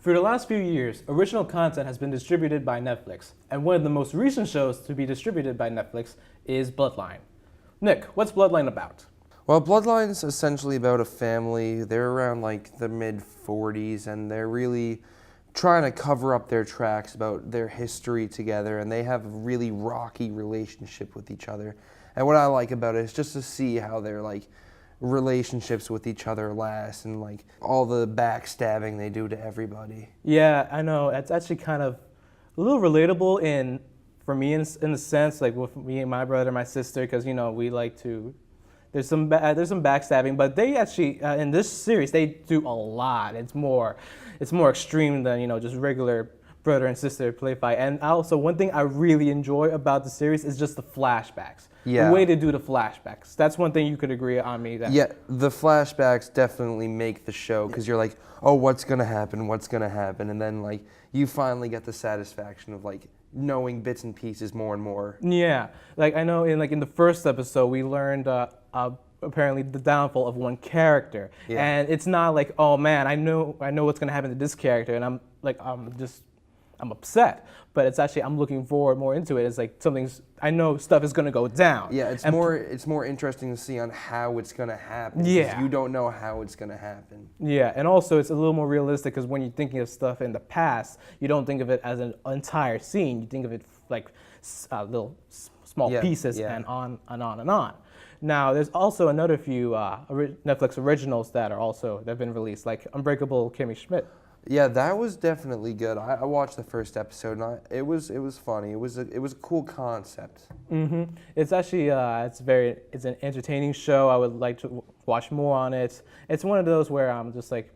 For the last few years, original content has been distributed by Netflix, and one of the most recent shows to be distributed by Netflix is Bloodline. Nick, what's Bloodline about? Well, Bloodline is essentially about a family. They're around like the mid-40s, and they're really trying to cover up their tracks about their history together, and they have a really rocky relationship with each other. And what I like about it is just to see how their like relationships with each other last, and like all the backstabbing they do to everybody. Yeah, I know. It's actually kind of a little relatable for me in a sense, like with me and my brother, my sister, because we like to. There's some backstabbing, but they actually in this series they do a lot. It's more extreme than just regular brother and sister play fight. And also one thing I really enjoy about the series is just the flashbacks. Yeah. The way they do the flashbacks. That's one thing you could agree on me. Yeah, the flashbacks definitely make the show because you're like, oh, what's gonna happen? What's gonna happen? And then like you finally get the satisfaction of like knowing bits and pieces more and more. Yeah, like I know in the first episode we learned apparently the downfall of one character, and it's not like, oh man, I know what's gonna happen to this character, and I'm upset, but it's actually I'm looking forward more into it. It's like I know stuff is gonna go down. Yeah, it's more interesting to see on how it's gonna happen. Yeah, you don't know how it's gonna happen. Yeah, and also it's a little more realistic because when you're thinking of stuff in the past, you don't think of it as an entire scene. You think of it like little small pieces and on and on and on. Now, there's also another few Netflix originals that have been released, like Unbreakable Kimmy Schmidt. Yeah, that was definitely good. I watched the first episode, and it was funny. It was a cool concept. Mm-hmm. It's actually it's an entertaining show. I would like to watch more on it. It's one of those where I'm just like,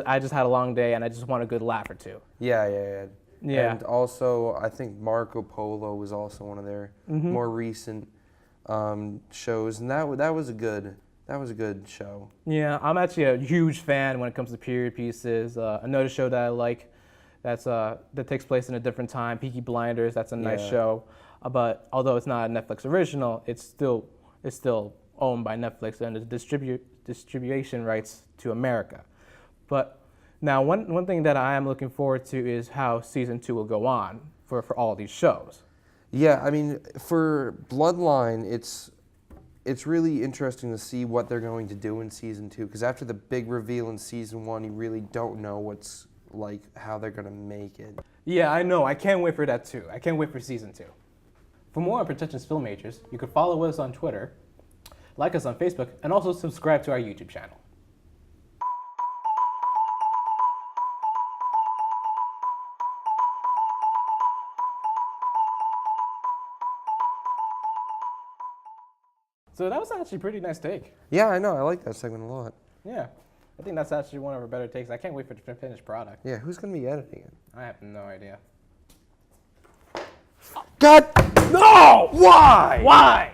I just had a long day and I just want a good laugh or two. Yeah. And also, I think Marco Polo was also one of their more recent shows, and that was a good show. Yeah, I'm actually a huge fan when it comes to period pieces. Another show that I like that takes place in a different time, Peaky Blinders. That's a nice show, but although it's not a Netflix original, it's still owned by Netflix and the distribution rights to America. But now one thing that I am looking forward to is how season 2 will go on for all these shows. Yeah, I mean, for Bloodline, it's really interesting to see what they're going to do in season 2, because after the big reveal in season 1, you really don't know how they're gonna make it. Yeah, I know. I can't wait for that too. I can't wait for season 2. For more on Pretentious Film Majors, you can follow us on Twitter, like us on Facebook, and also subscribe to our YouTube channel. So that was actually a pretty nice take. Yeah, I know. I like that segment a lot. Yeah. I think that's actually one of our better takes. I can't wait for the finished product. Yeah, who's going to be editing it? I have no idea. God! No! Why? Why?